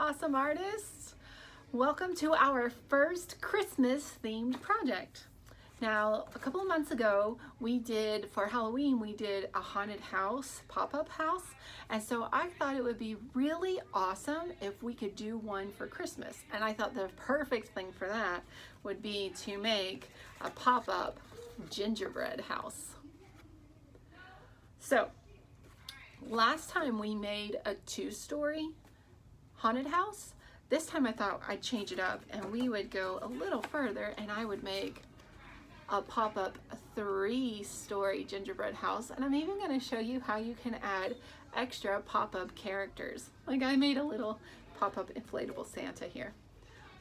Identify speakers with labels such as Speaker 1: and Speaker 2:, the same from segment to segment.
Speaker 1: awesome artists. Welcome to our first Christmas themed project. Now, a couple of months ago, for Halloween, we did a haunted house, pop-up house. And so I thought it would be really awesome if we could do one for Christmas. And I thought the perfect thing for that would be to make a pop-up gingerbread house. So, last time we made a 2-story haunted house. This time I thought I'd change it up and we would go a little further and I would make a pop-up 3-story gingerbread house. And I'm even going to show you how you can add extra pop-up characters. Like I made a little pop-up inflatable Santa here.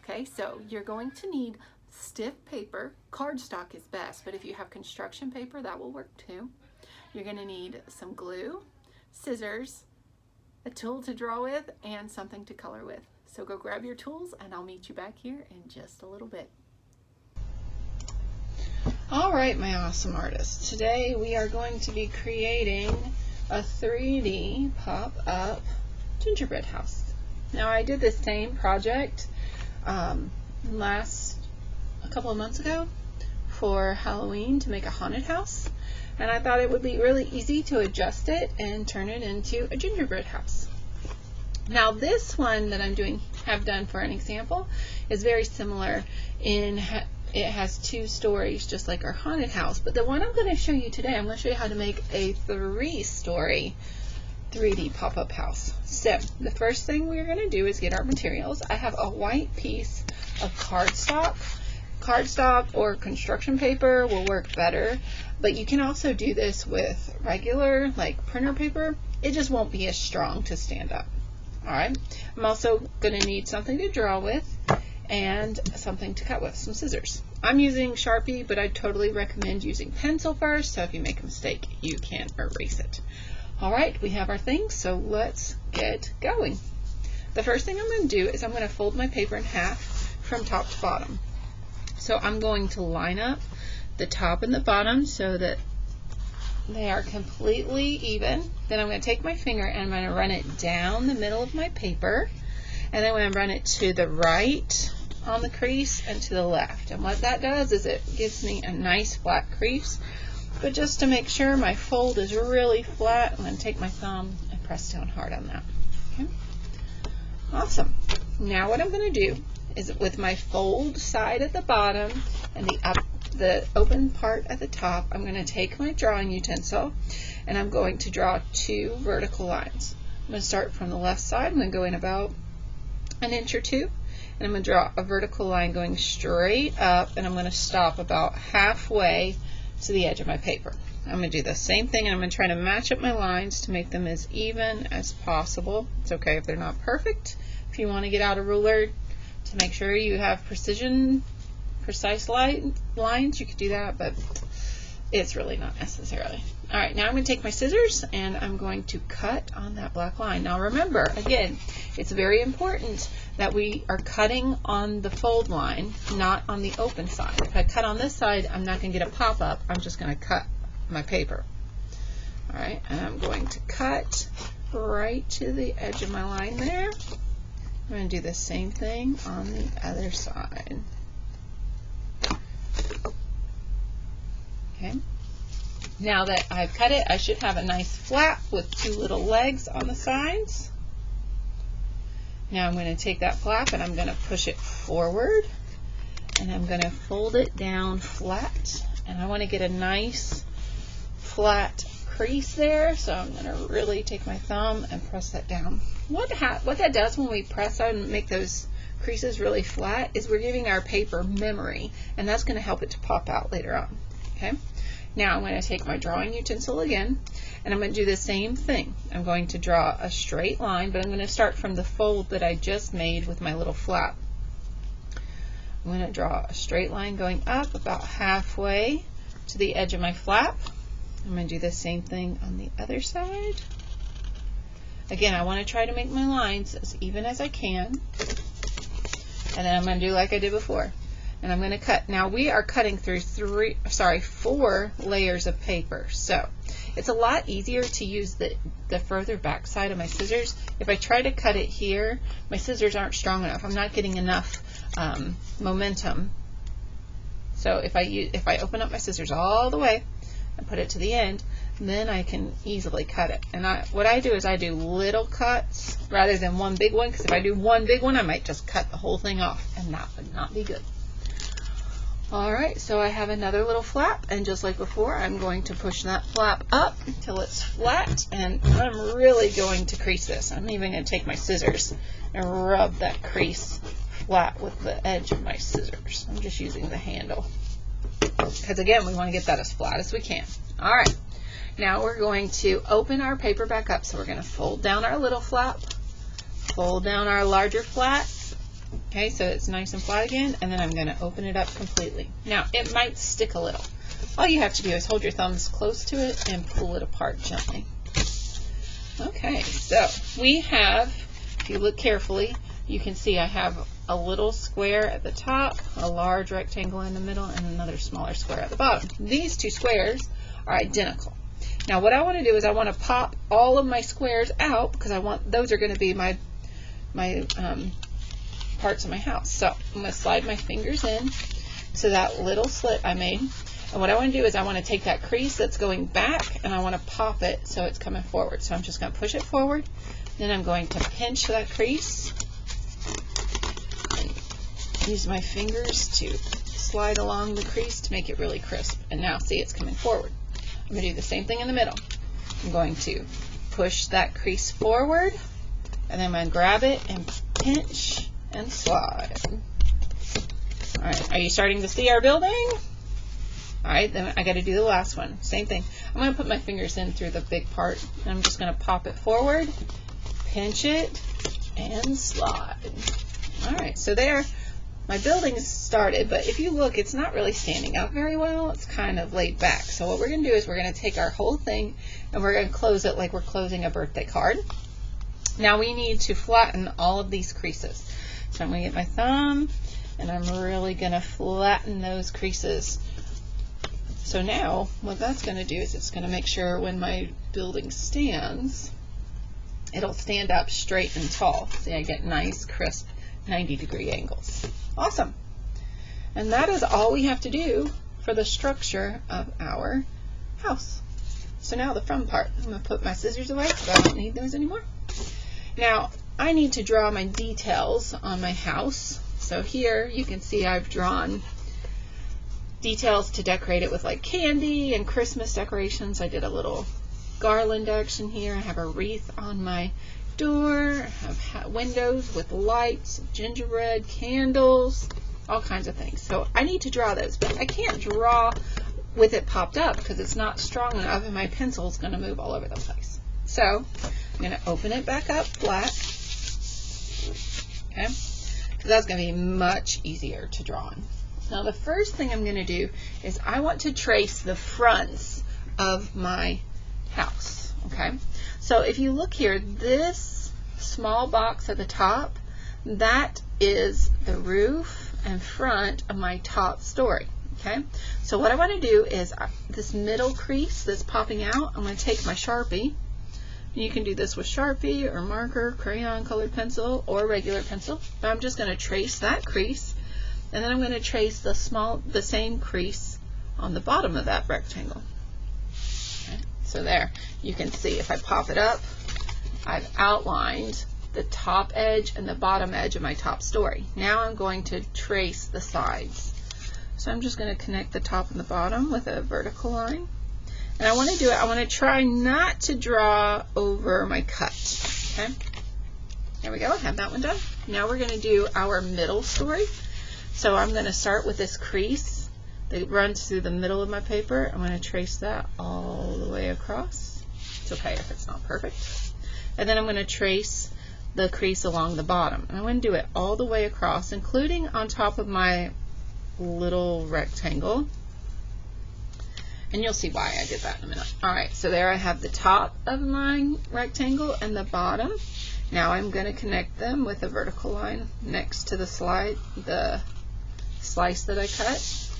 Speaker 1: Okay, so you're going to need stiff paper. Cardstock is best, but if you have construction paper, that will work too. You're going to need some glue, scissors, a tool to draw with, and something to color with. So go grab your tools and I'll meet you back here in just a little bit. All right, my awesome artists. Today we are going to be creating a 3D pop-up gingerbread house. Now I did this same project a couple of months ago for Halloween to make a haunted house. And I thought it would be really easy to adjust it and turn it into a gingerbread house. Now this one that have done for an example is very similar in it has 2 stories just like our haunted house. But the one I'm going to show you today, I'm going to show you how to make a 3-story 3D pop-up house. So the first thing we're going to do is get our materials. I have a white piece of cardstock. Cardstock or construction paper will work better, but you can also do this with regular like printer paper. It just won't be as strong to stand up. Alright, I'm also going to need something to draw with and something to cut with, some scissors. I'm using Sharpie, but I totally recommend using pencil first, so if you make a mistake, you can erase it. Alright, we have our things, so let's get going. The first thing I'm going to do is I'm going to fold my paper in half from top to bottom. So I'm going to line up the top and the bottom so that they are completely even. Then I'm going to take my finger and I'm going to run it down the middle of my paper. And then I'm going to run it to the right on the crease and to the left. And what that does is it gives me a nice flat crease. But just to make sure my fold is really flat, I'm going to take my thumb and press down hard on that. Okay. Awesome. Now what I'm going to do is with my fold side at the bottom and the open part at the top, I'm going to take my drawing utensil and I'm going to draw 2 vertical lines. I'm going to start from the left side. I'm going to go in about 1 inch or 2, and I'm going to draw a vertical line going straight up, and I'm going to stop about halfway to the edge of my paper. I'm going to do the same thing, and I'm going to try to match up my lines to make them as even as possible. It's okay if they're not perfect. If you want to get out a ruler to make sure you have precise lines, you could do that, but it's really not necessarily. Alright, now I'm going to take my scissors and I'm going to cut on that black line. Now remember, again, it's very important that we are cutting on the fold line, not on the open side. If I cut on this side, I'm not going to get a pop-up, I'm just going to cut my paper. Alright, and I'm going to cut right to the edge of my line there. I'm going to do the same thing on the other side. Okay. Now that I've cut it, I should have a nice flap with 2 little legs on the sides. Now I'm going to take that flap and I'm going to push it forward and I'm going to fold it down flat, and I want to get a nice flat crease there, so I'm going to really take my thumb and press that down. What that does when we press and make those creases really flat is we're giving our paper memory, and that's going to help it to pop out later on. Okay. Now I'm going to take my drawing utensil again, and I'm going to do the same thing. I'm going to draw a straight line, but I'm going to start from the fold that I just made with my little flap. I'm going to draw a straight line going up about halfway to the edge of my flap. I'm going to do the same thing on the other side. Again, I want to try to make my lines as even as I can. And then I'm going to do like I did before. And I'm going to cut. Now we are cutting through 4 layers of paper. So it's a lot easier to use the further back side of my scissors if I try to cut it here, my scissors aren't strong enough. I'm not getting enough momentum. So if I open up my scissors all the way and put it to the end, then I can easily cut it. And what I do is I do little cuts rather than one big one, because if I do one big one, I might just cut the whole thing off, and that would not be good. Alright, so I have another little flap, and just like before, I'm going to push that flap up until it's flat, and I'm really going to crease this. I'm even going to take my scissors and rub that crease flat with the edge of my scissors. I'm just using the handle, because again, we want to get that as flat as we can. Alright, now we're going to open our paper back up. So we're going to fold down our little flap, fold down our larger flap. Okay, so it's nice and flat again, and then I'm going to open it up completely. Now, it might stick a little. All you have to do is hold your thumbs close to it and pull it apart gently. Okay, so we have, if you look carefully, you can see I have a little square at the top, a large rectangle in the middle, and another smaller square at the bottom. These two squares are identical. Now, what I want to do is I want to pop all of my squares out, because I want those are going to be my parts of my house. So I'm going to slide my fingers in to that little slit I made, and what I want to do is I want to take that crease that's going back and I want to pop it so it's coming forward. So I'm just going to push it forward, then I'm going to pinch that crease and use my fingers to slide along the crease to make it really crisp. And now see, it's coming forward. I'm going to do the same thing in the middle. I'm going to push that crease forward, and then I'm going to grab it and pinch and slide. Alright, are you starting to see our building? Alright, then I got to do the last one. Same thing. I'm going to put my fingers in through the big part, and I'm just going to pop it forward, pinch it, and slide. Alright, so there, my building is started, but if you look, it's not really standing up very well. It's kind of laid back. So what we're going to do is we're going to take our whole thing and we're going to close it like we're closing a birthday card. Now we need to flatten all of these creases. So I'm going to get my thumb and I'm really going to flatten those creases. So now what that's going to do is it's going to make sure when my building stands, it'll stand up straight and tall. See, I get nice, crisp 90-degree angles. Awesome. And that is all we have to do for the structure of our house. So now the front part. I'm going to put my scissors away because I don't need those anymore. Now I need to draw my details on my house. So here you can see I've drawn details to decorate it with like candy and Christmas decorations. I did a little garland action here. I have a wreath on my door. I have windows with lights, gingerbread, candles, all kinds of things. So I need to draw those, but I can't draw with it popped up because it's not strong enough and my pencil is going to move all over the place. So I'm going to open it back up flat, okay, because that's going to be much easier to draw on. Now the first thing I'm going to do is I want to trace the fronts of my house, okay? So if you look here, this small box at the top, that is the roof and front of my top story, okay? So what I want to do is this middle crease that's popping out, I'm going to take my Sharpie. You can do this with Sharpie or marker, crayon, colored pencil, or regular pencil. But I'm just going to trace that crease, and then I'm going to trace the same crease on the bottom of that rectangle. Okay? So there, you can see if I pop it up, I've outlined the top edge and the bottom edge of my top story. Now I'm going to trace the sides. So I'm just going to connect the top and the bottom with a vertical line. And I want to do it, I want to try not to draw over my cut. Okay, there we go, I have that one done. Now we're going to do our middle story. So I'm going to start with this crease that runs through the middle of my paper. I'm going to trace that all the way across. It's okay if it's not perfect. And then I'm going to trace the crease along the bottom. And I'm going to do it all the way across, including on top of my little rectangle. And you'll see why I did that in a minute. Alright, so there I have the top of my rectangle and the bottom. Now I'm going to connect them with a vertical line next to the slice that I cut.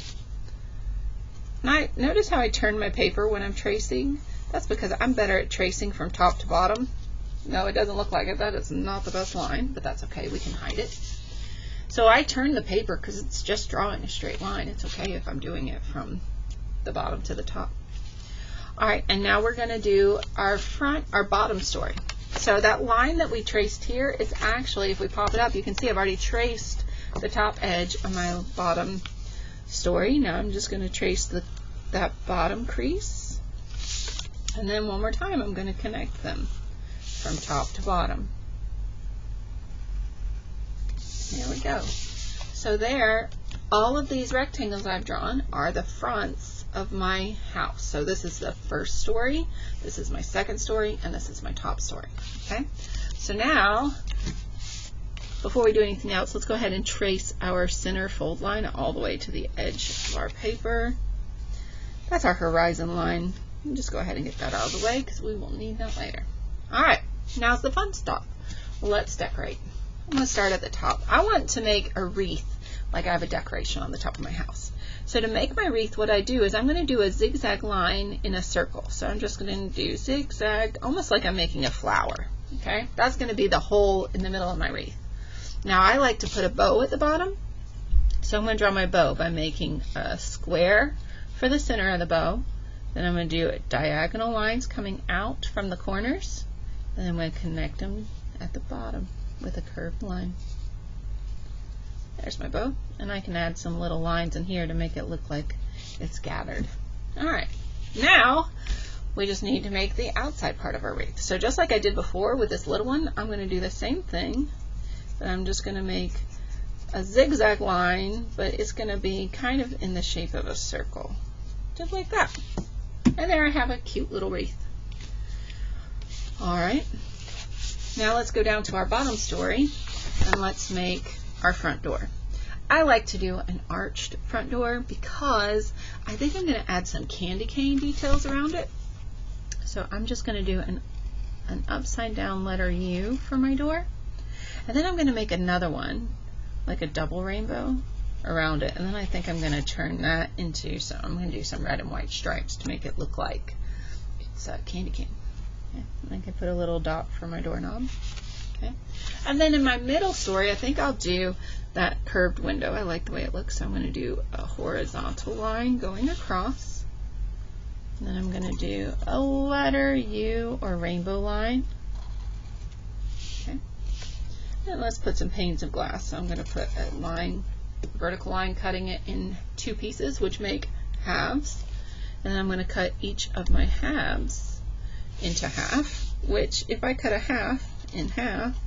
Speaker 1: Now, notice how I turn my paper when I'm tracing? That's because I'm better at tracing from top to bottom No, it doesn't look like it. That is not the best line, but that's okay. We can hide it. So I turn the paper because it's just drawing a straight line. It's okay if I'm doing it from the bottom to the top. All right, and now we're going to do our bottom story. So that line that we traced here is actually, if we pop it up, you can see I've already traced the top edge of my bottom story. Now I'm just going to trace that bottom crease, and then one more time I'm going to connect them from top to bottom. There we go. So there, all of these rectangles I've drawn are the fronts of my house. So this is the first story, this is my second story, and this is my top story. Okay, so now before we do anything else, let's go ahead and trace our center fold line all the way to the edge of our paper. That's our horizon line. Just go ahead and get that out of the way because we will need that later. All right, now's the fun stuff. Let's decorate. I'm going to start at the top. I want to make a wreath like I have a decoration on the top of my house. So to make my wreath, what I do is I'm going to do a zigzag line in a circle. So I'm just going to do zigzag, almost like I'm making a flower. Okay, that's going to be the hole in the middle of my wreath. Now I like to put a bow at the bottom. So I'm going to draw my bow by making a square for the center of the bow. Then I'm going to do diagonal lines coming out from the corners. And I'm going to connect them at the bottom with a curved line. There's my bow, and I can add some little lines in here to make it look like it's gathered. Alright, now we just need to make the outside part of our wreath. So just like I did before with this little one, I'm going to do the same thing, but I'm just going to make a zigzag line, but it's going to be kind of in the shape of a circle, just like that. And there I have a cute little wreath. Alright, now let's go down to our bottom story, and let's make our front door. I like to do an arched front door because I think I'm going to add some candy cane details around it. So I'm just going to do an upside down letter U for my door, and then I'm going to make another one like a double rainbow around it, and then I think I'm going to turn that into I'm going to do some red and white stripes to make it look like it's a candy cane. Okay. I can put a little dot for my doorknob. Okay. And then in my middle story, I think I'll do that curved window. I like the way it looks, so I'm going to do a horizontal line going across. And then I'm going to do a letter U or rainbow line. Okay. And let's put some panes of glass. So I'm going to put a line, vertical line, cutting it in two pieces, which make halves. And then I'm going to cut each of my halves into half, which if I cut a half in half,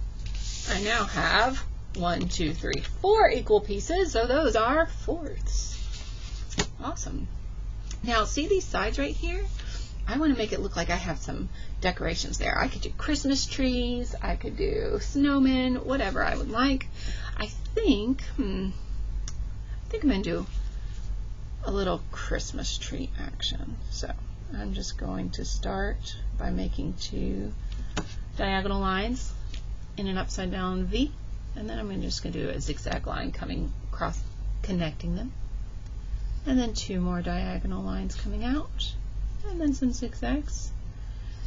Speaker 1: I now have 1, 2, 3, 4 equal pieces, so those are fourths. Awesome. Now see these sides right here? I want to make it look like I have some decorations there. I could do Christmas trees, I could do snowmen, whatever I would like. I think I'm going to do a little Christmas tree action. So I'm just going to start by making 2 diagonal lines in an upside down V, and then I'm just going to do a zigzag line coming across, connecting them, and then 2 more diagonal lines coming out, and then some zigzags,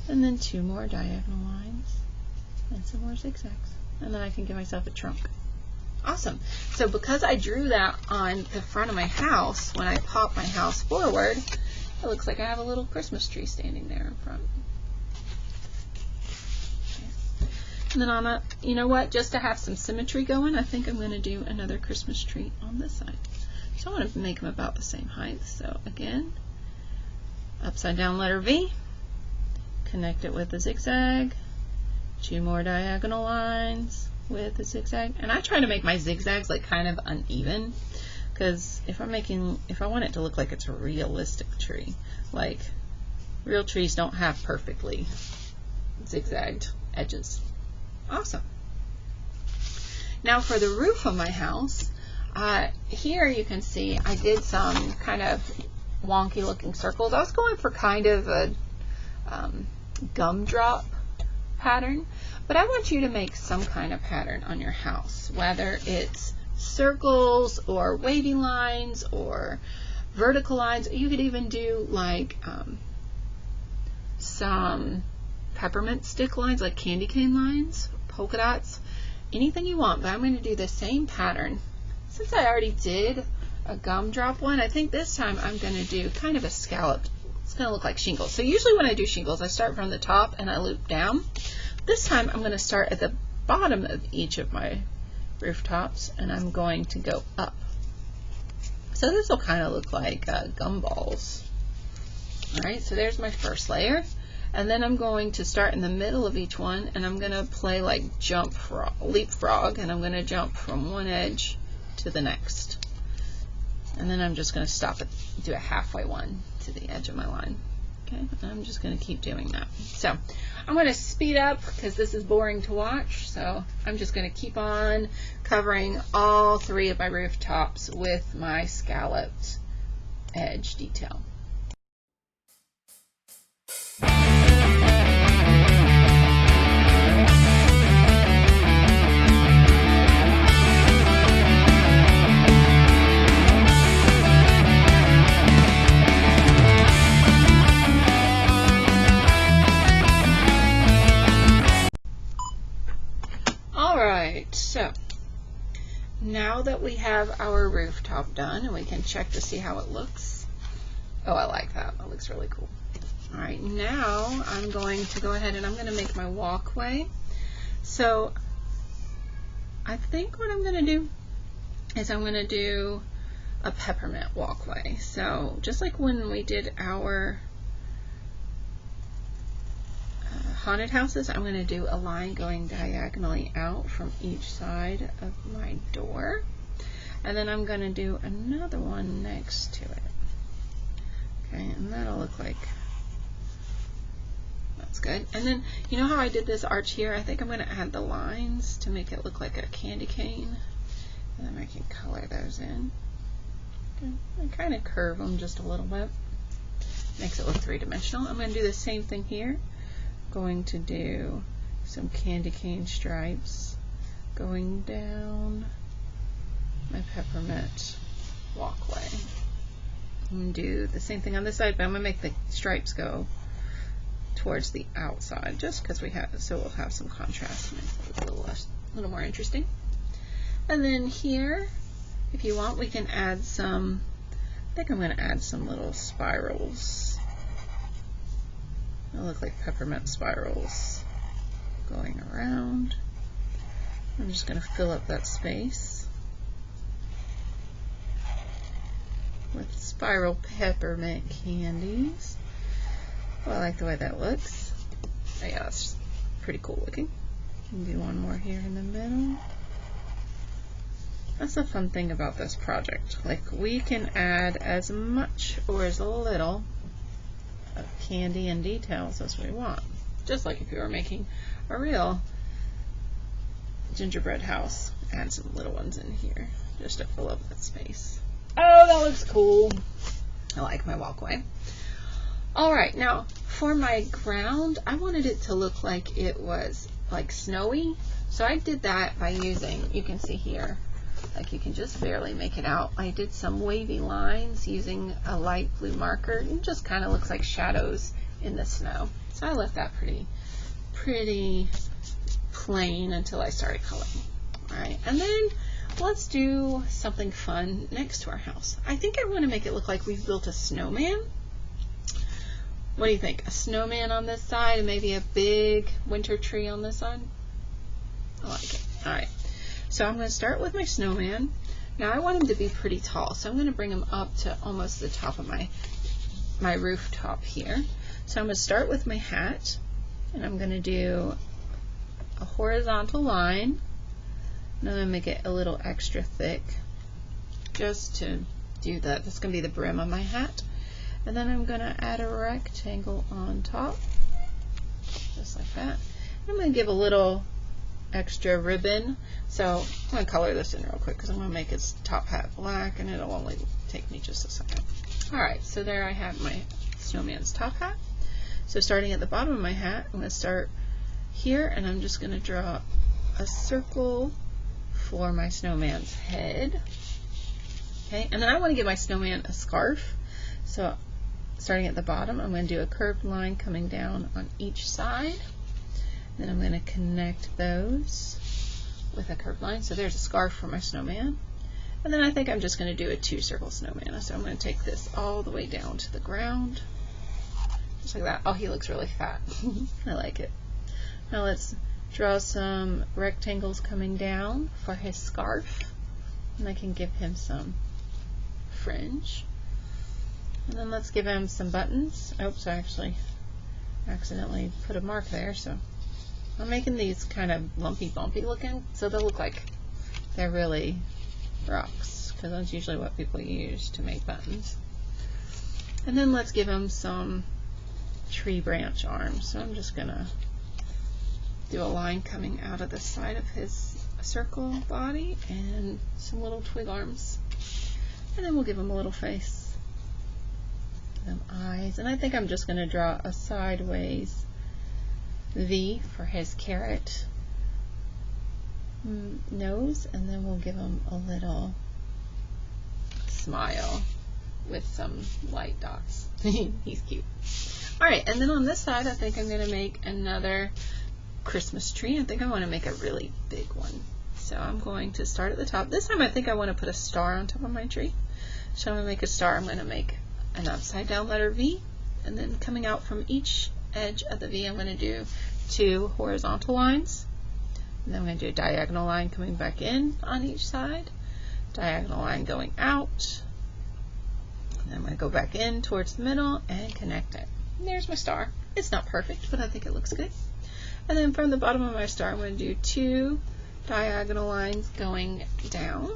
Speaker 1: and then 2 more diagonal lines and some more zigzags, and then I can give myself a trunk. Awesome. So because I drew that on the front of my house, when I pop my house forward, it looks like I have a little Christmas tree standing there in front. And then on a, you know what, just to have some symmetry going, I think I'm going to do another Christmas tree on this side. So I want to make them about the same height. So again, upside down letter V, connect it with a zigzag, 2 more diagonal lines with a zigzag. And I try to make my zigzags like kind of uneven, because if I want it to look like it's a realistic tree, like real trees don't have perfectly zigzagged edges. Awesome. Now for the roof of my house, here you can see I did some kind of wonky looking circles. I was going for kind of a gumdrop pattern, but I want you to make some kind of pattern on your house, whether it's circles or wavy lines or vertical lines. You could even do like some peppermint stick lines, like candy cane lines, polka dots, anything you want, but I'm going to do the same pattern. Since I already did a gumdrop one, I think this time I'm going to do kind of a scallop. It's going to look like shingles. So usually when I do shingles, I start from the top and I loop down. This time I'm going to start at the bottom of each of my rooftops and I'm going to go up. So this will kind of look like gumballs. Alright, so there's my first layer. And then I'm going to start in the middle of each one and I'm going to play like leapfrog, and I'm going to jump from one edge to the next. And then I'm just going to stop it, do a halfway one to the edge of my line. Okay, and I'm just going to keep doing that. So I'm going to speed up because this is boring to watch. So I'm just going to keep on covering all 3 of my rooftops with my scalloped edge detail. So now that we have our rooftop done and we can check to see how it looks. Oh, I like that. That looks really cool. All right, now I'm going to go ahead and I'm going to make my walkway. So I think what I'm going to do is I'm going to do a peppermint walkway. So just like when we did our haunted houses, I'm going to do a line going diagonally out from each side of my door, and then I'm going to do another one next to it. Okay, and that'll look like, that's good. And then you know how I did this arch here? I think I'm going to add the lines to make it look like a candy cane, and then I can color those in. Okay, I kind of curve them just a little bit, makes it look three-dimensional. I'm going to do the same thing here. Going to do some candy cane stripes going down my peppermint walkway. I'm going to do the same thing on this side, but I'm going to make the stripes go towards the outside just because we have, so we'll have some contrast and make it a little more interesting. And then here, if you want, we can add some, I think I'm going to add some little spirals. They'll look like peppermint spirals going around. I'm just going to fill up that space with spiral peppermint candies. Oh, I like the way that looks. Oh, yeah, that's pretty cool looking. Can do one more here in the middle. That's the fun thing about this project. Like, we can add as much or as little of candy and details as we want, just like if you were making a real gingerbread house. Add some little ones in here just to fill up that space. Oh, that looks cool. I like my walkway. Alright, now for my ground, I wanted it to look like it was like snowy, so I did that by using, you can see here, like you can just barely make it out. I did some wavy lines using a light blue marker. It just kind of looks like shadows in the snow. So I left that pretty plain until I started coloring. Alright, and then let's do something fun next to our house. I think I want to make it look like we've built a snowman. What do you think? A snowman on this side and maybe a big winter tree on this side? I like it. Alright. So I'm going to start with my snowman. Now I want him to be pretty tall, so I'm going to bring him up to almost the top of my rooftop here. So I'm going to start with my hat, and I'm going to do a horizontal line, and I'm going to make it a little extra thick just to do that. That's going to be the brim of my hat. And then I'm going to add a rectangle on top, just like that. I'm going to give a little extra ribbon. So I'm going to color this in real quick because I'm going to make his top hat black, and it'll only take me just a second. Alright, so there I have my snowman's top hat. So starting at the bottom of my hat, I'm going to start here, and I'm just going to draw a circle for my snowman's head. Okay, and then I want to give my snowman a scarf. So starting at the bottom, I'm going to do a curved line coming down on each side. Then I'm going to connect those with a curved line. So there's a scarf for my snowman. And then I think I'm just going to do a 2-circle snowman. So I'm going to take this all the way down to the ground. Just like that. Oh, he looks really fat. I like it. Now let's draw some rectangles coming down for his scarf. And I can give him some fringe. And then let's give him some buttons. Oops, I actually accidentally put a mark there. So I'm making these kind of lumpy, bumpy looking. So they'll look like they're really rocks, because that's usually what people use to make buttons. And then let's give him some tree branch arms. So I'm just gonna do a line coming out of the side of his circle body and some little twig arms. And then we'll give him a little face, them eyes, and I think I'm just gonna draw a sideways V for his carrot nose, and then we'll give him a little smile with some light dots. He's cute. Alright, and then on this side I think I'm going to make another Christmas tree. I think I want to make a really big one. So I'm going to start at the top. This time I think I want to put a star on top of my tree. So I'm going to make a star. I'm going to make an upside down letter V, and then coming out from each edge of the V I'm going to do 2 horizontal lines. And then I'm going to do a diagonal line coming back in on each side, diagonal line going out, and I'm going to go back in towards the middle and connect it. And there's my star. It's not perfect, but I think it looks good. And then from the bottom of my star, I'm going to do 2 diagonal lines going down.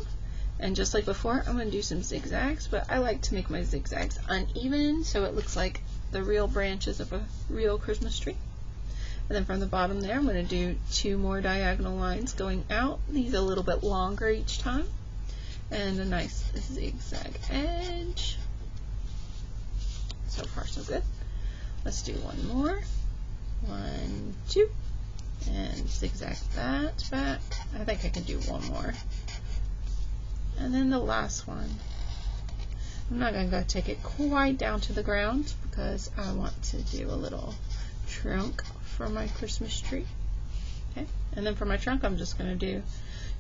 Speaker 1: And just like before, I'm going to do some zigzags, but I like to make my zigzags uneven so it looks like the real branches of a real Christmas tree. And then from the bottom there, I'm going to do 2 more diagonal lines going out. These a little bit longer each time. And a nice zigzag edge. So far, so good. Let's do one more. 1, 2. And zigzag that back. I think I can do one more. And then the last one. I'm not going to go take it quite down to the ground because I want to do a little trunk for my Christmas tree. Okay, and then for my trunk I'm just going to do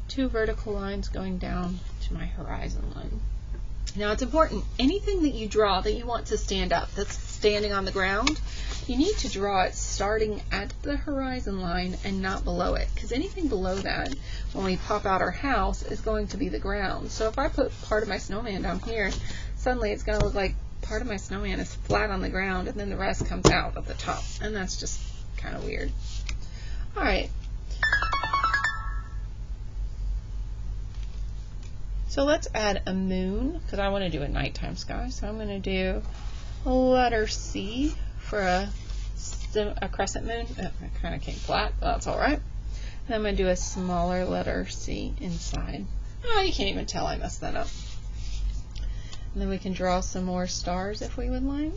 Speaker 1: 2 vertical lines going down to my horizon line. Now it's important, anything that you draw that you want to stand up, that's standing on the ground, you need to draw it starting at the horizon line and not below it, because anything below that, when we pop out our house, is going to be the ground. So if I put part of my snowman down here, suddenly it's going to look like part of my snowman is flat on the ground and then the rest comes out of the top, and that's just kind of weird. Alright, so let's add a moon, because I want to do a nighttime sky. So I'm going to do a letter C for a crescent moon. It kind of came flat, but that's alright. And I'm going to do a smaller letter C inside. Oh, you can't even tell I messed that up. And then we can draw some more stars if we would like.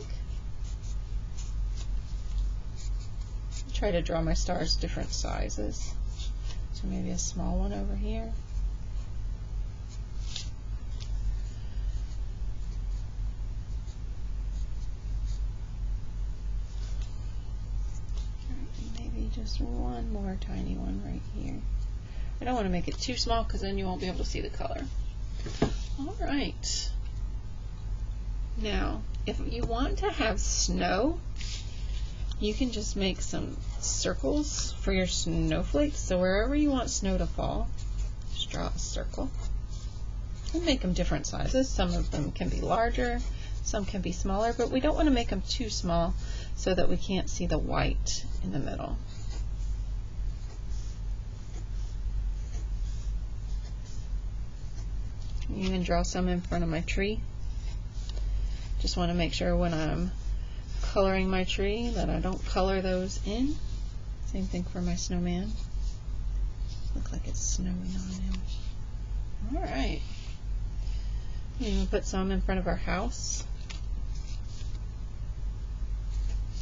Speaker 1: Try to draw my stars different sizes. So maybe a small one over here. Maybe just one more tiny one right here. I don't want to make it too small because then you won't be able to see the color. Alright. Now, if you want to have snow, you can just make some circles for your snowflakes. So wherever you want snow to fall, just draw a circle. And make them different sizes. Some of them can be larger, some can be smaller, but we don't want to make them too small so that we can't see the white in the middle. You can draw some in front of my tree. Just want to make sure when I'm coloring my tree that I don't color those in. Same thing for my snowman. Look like it's snowing on him. Alright. You can put some in front of our house.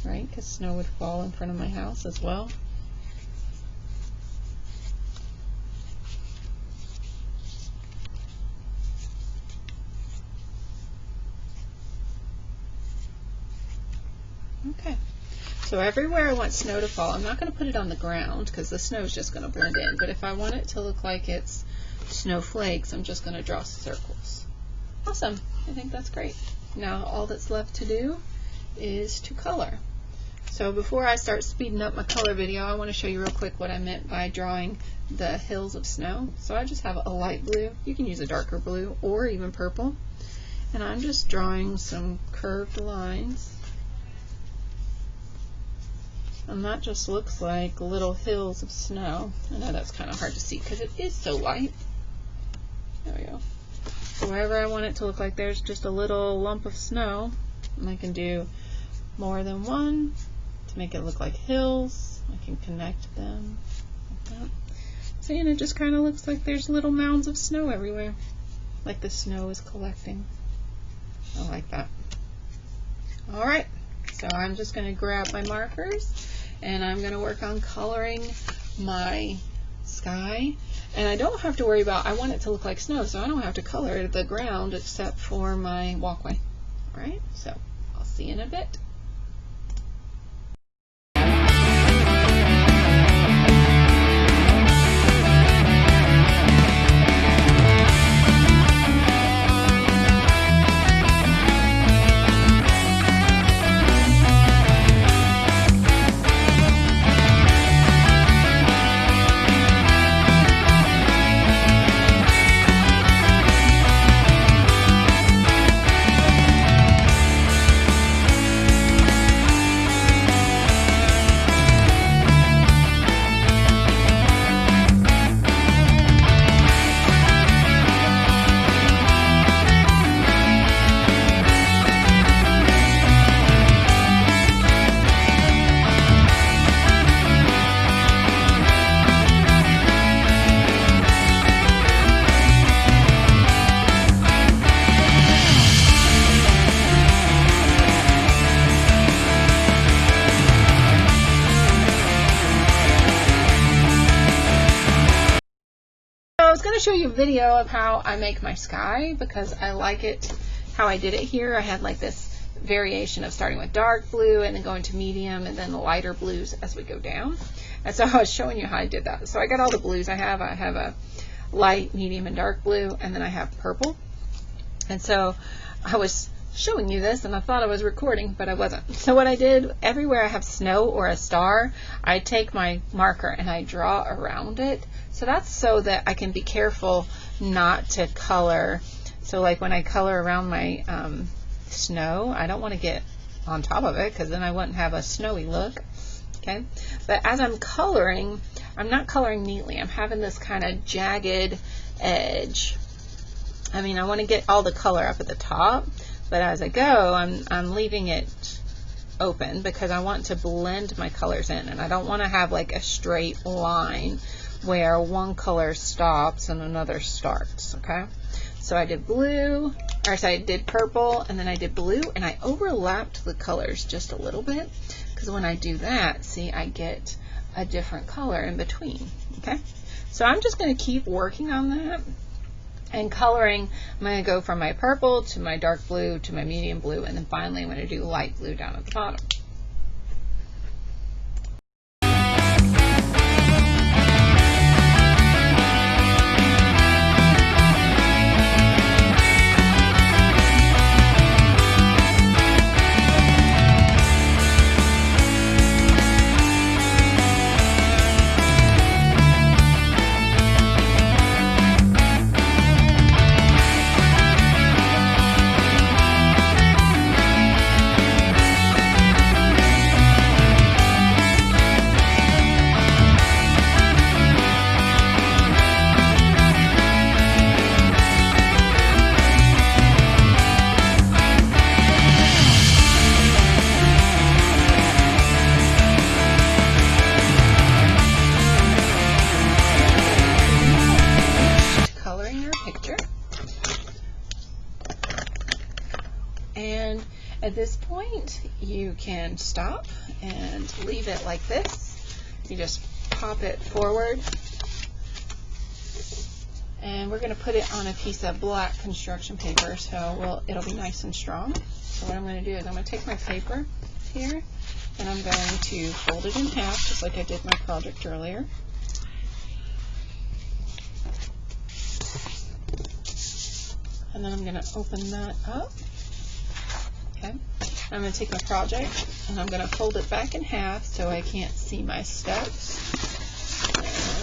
Speaker 1: Right, because snow would fall in front of my house as well. Okay. So everywhere I want snow to fall, I'm not going to put it on the ground because the snow is just going to blend in. But if I want it to look like it's snowflakes, I'm just going to draw circles. Awesome. I think that's great. Now all that's left to do is to color. So before I start speeding up my color video, I want to show you real quick what I meant by drawing the hills of snow. So I just have a light blue. You can use a darker blue or even purple. And I'm just drawing some curved lines. And that just looks like little hills of snow. I know that's kind of hard to see because it is so light. There we go. So wherever I want it to look like there's just a little lump of snow, and I can do more than one to make it look like hills. I can connect them like that. See, and it just kind of looks like there's little mounds of snow everywhere, like the snow is collecting. I like that. Alright, so I'm just going to grab my markers and I'm going to work on coloring my sky. And I don't have to worry about, I want it to look like snow, so I don't have to color the ground except for my walkway. Alright, so I'll see you in a bit. I was going to show you a video of how I make my sky because I like it how I did it here. I had like this variation of starting with dark blue and then going to medium and then lighter blues as we go down. And so I was showing you how I did that. So I got all the blues I have. I have a light, medium, and dark blue, and then I have purple. And so I was showing you this and I thought I was recording, but I wasn't. So what I did, everywhere I have snow or a star, I take my marker and I draw around it. So that's so that I can be careful not to color. So like when I color around my snow, I don't want to get on top of it because then I wouldn't have a snowy look. Okay, but as I'm coloring, I'm not coloring neatly. I'm having this kind of jagged edge. I mean, I want to get all the color up at the top, but as I go, I'm leaving it open because I want to blend my colors in, and I don't want to have like a straight line where one color stops and another starts. Okay, so I did blue, or so I did purple, and then I did blue, and I overlapped the colors just a little bit because when I do that, see, I get a different color in between. Okay, so I'm just going to keep working on that and coloring. I'm going to go from my purple to my dark blue to my medium blue, and then finally I'm going to do light blue down at the bottom. And at this point, you can stop and leave it like this. You just pop it forward. And we're going to put it on a piece of black construction paper, so it'll be nice and strong. So what I'm going to do is I'm going to take my paper here, and I'm going to fold it in half just like I did my project earlier. And then I'm going to open that up. Okay. I'm going to take my project and I'm going to fold it back in half so I can't see my steps.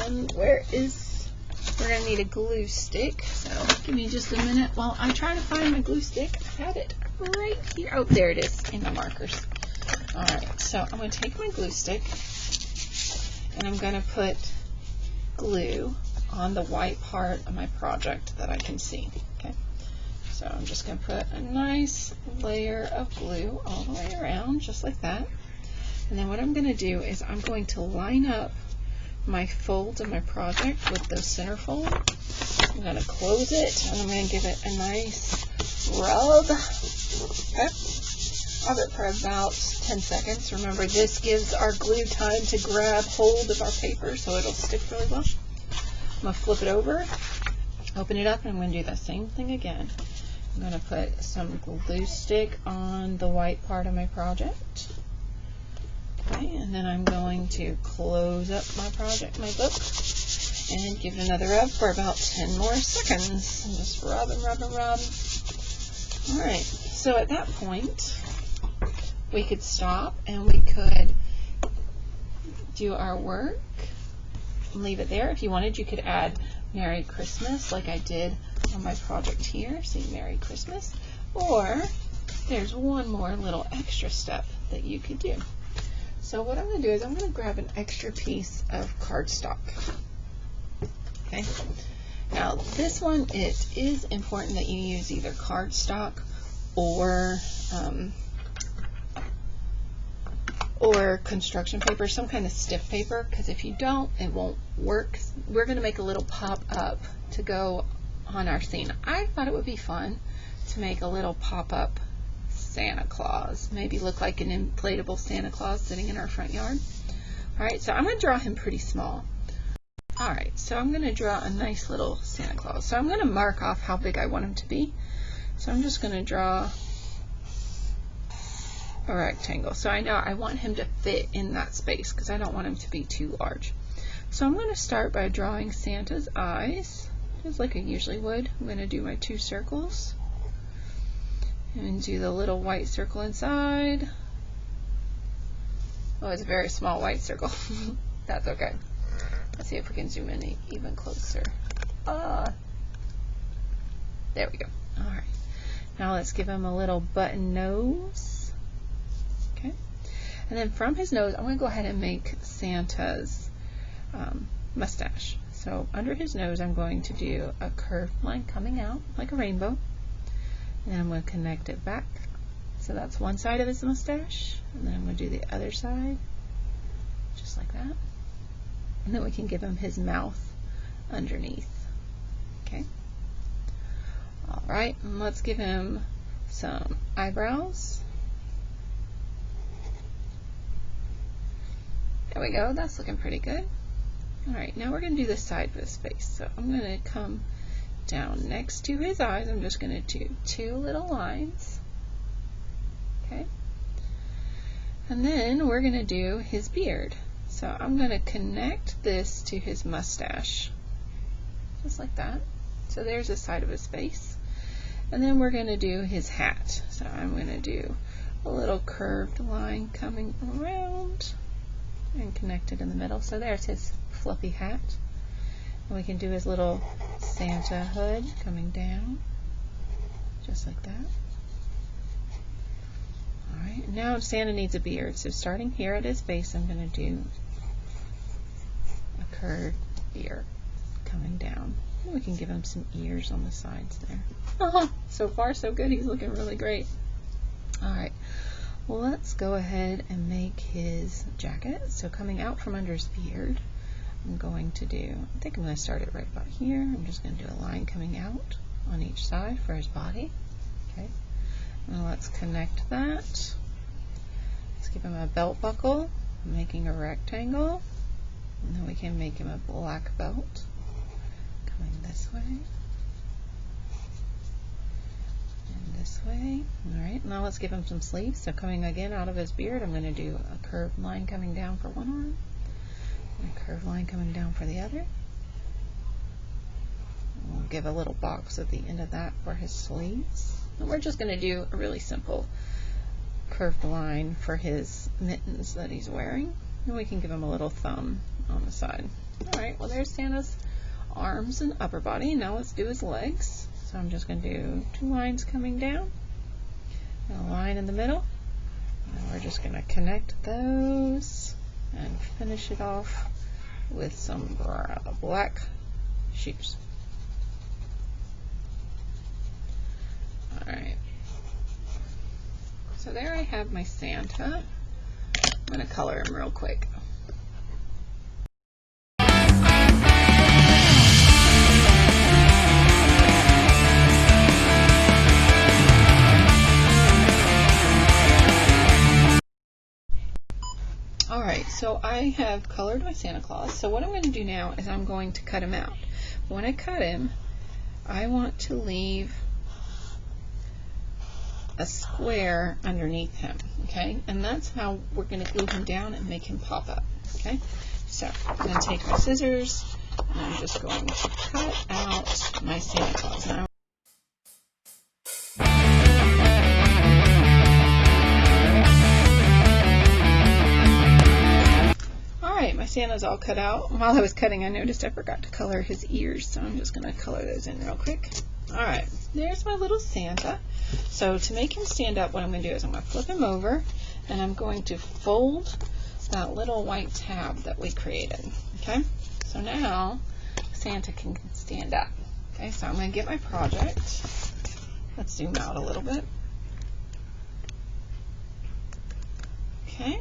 Speaker 1: And we're going to need a glue stick. So give me just a minute while I try to find my glue stick. I had it right here. Oh, there it is in the markers. Alright, so I'm going to take my glue stick and I'm going to put glue on the white part of my project that I can see. Okay. So I'm just going to put a nice layer of glue all the way around, just like that. And then what I'm going to do is I'm going to line up my folds of my project with those center folds. I'm going to close it and I'm going to give it a nice rub. Okay. Rub it for about 10 seconds. Remember, this gives our glue time to grab hold of our paper so it'll stick really well. I'm going to flip it over, open it up, and I'm going to do the same thing again. I'm going to put some glue stick on the white part of my project. Okay, and then I'm going to close up my project, my book, and give it another rub for about 10 more seconds. And just rub and rub and rub. Alright, so at that point, we could stop and we could do our work and leave it there. If you wanted, you could add Merry Christmas like I did on my project here. See, Merry Christmas. Or there's one more little extra step that you could do. So what I'm going to do is I'm going to grab an extra piece of cardstock. Okay. Now this one, it is important that you use either cardstock or construction paper, some kind of stiff paper, because if you don't, it won't work. We're going to make a little pop-up to go on our scene. I thought it would be fun to make a little pop-up Santa Claus, maybe look like an inflatable Santa Claus sitting in our front yard. Alright, so I'm going to draw him pretty small. Alright, so I'm going to draw a nice little Santa Claus. So I'm going to mark off how big I want him to be. So I'm just going to draw a rectangle. So I know I want him to fit in that space because I don't want him to be too large. So I'm going to start by drawing Santa's eyes, just like I usually would. I'm going to do my 2 circles and do the little white circle inside. Oh, it's a very small white circle. That's okay. Let's see if we can zoom in even closer. There we go. Alright. Now let's give him a little button nose. Okay. And then from his nose, I'm going to go ahead and make Santa's mustache. So under his nose, I'm going to do a curved line coming out like a rainbow. And then I'm going to connect it back. So that's one side of his mustache. And then I'm going to do the other side, just like that. And then we can give him his mouth underneath. Okay. Alright, and let's give him some eyebrows. There we go, that's looking pretty good. Alright, now we're going to do the side of his face. So I'm going to come down next to his eyes. I'm just going to do 2 little lines. Okay. And then we're going to do his beard. So I'm going to connect this to his mustache. Just like that. So there's the side of his face. And then we're going to do his hat. So I'm going to do a little curved line coming around and connect it in the middle. So there's his fluffy hat. And we can do his little Santa hood coming down, just like that. Alright, now Santa needs a beard. So starting here at his base, I'm going to do a curved beard coming down. And we can give him some ears on the sides there. So far so good, he's looking really great. Alright, well, let's go ahead and make his jacket. So coming out from under his beard, I'm going to do, I think I'm going to start it right about here. I'm just going to do a line coming out on each side for his body. Okay, now let's connect that. Let's give him a belt buckle, making a rectangle, and then we can make him a black belt coming this way and this way. Alright, now let's give him some sleeves. So coming again out of his beard, I'm going to do a curved line coming down for one arm, and a curved line coming down for the other. We'll give a little box at the end of that for his sleeves. And we're just going to do a really simple curved line for his mittens that he's wearing. And we can give him a little thumb on the side. Alright, well there's Santa's arms and upper body. Now let's do his legs. So I'm just going to do 2 lines coming down, and a line in the middle. And we're just going to connect those and finish it off with some black shoes. Alright, so there I have my Santa. I'm going to color him real quick. Alright, so I have colored my Santa Claus. So what I'm going to do now is I'm going to cut him out. When I cut him, I want to leave a square underneath him, okay? And that's how we're going to glue him down and make him pop up, okay? So I'm going to take my scissors and I'm just going to cut out my Santa Claus. Now, alright, my Santa's all cut out. While I was cutting, I noticed I forgot to color his ears, so I'm just going to color those in real quick. Alright, there's my little Santa. So to make him stand up, what I'm going to do is I'm going to flip him over, and I'm going to fold that little white tab that we created. Okay, so now Santa can stand up. Okay, so I'm going to get my project. Let's zoom out a little bit. Okay,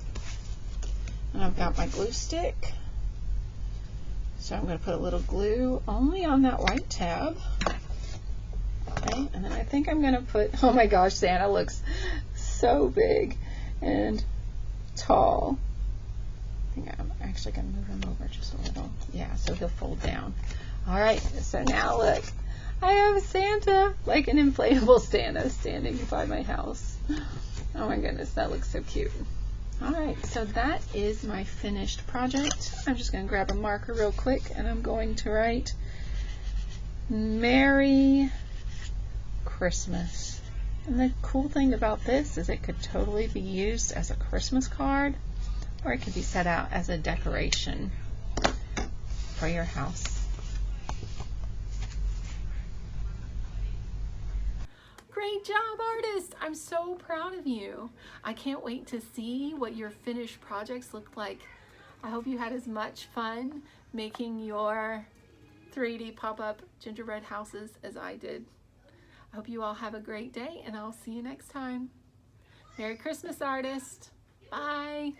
Speaker 1: and I've got my glue stick. So I'm going to put a little glue only on that white tab. Okay, and then I think I'm going to put, oh my gosh, Santa looks so big and tall. I think I'm actually going to move him over just a little. Yeah, so he'll fold down. Alright, so now look, I have Santa, like an inflatable Santa standing by my house. Oh my goodness, that looks so cute. Alright, so that is my finished project. I'm just going to grab a marker real quick and I'm going to write Merry Christmas. And the cool thing about this is it could totally be used as a Christmas card, or it could be set out as a decoration for your house.
Speaker 2: Great job, artist! I'm so proud of you. I can't wait to see what your finished projects look like. I hope you had as much fun making your 3D pop-up gingerbread houses as I did. I hope you all have a great day, and I'll see you next time. Merry Christmas, artist! Bye!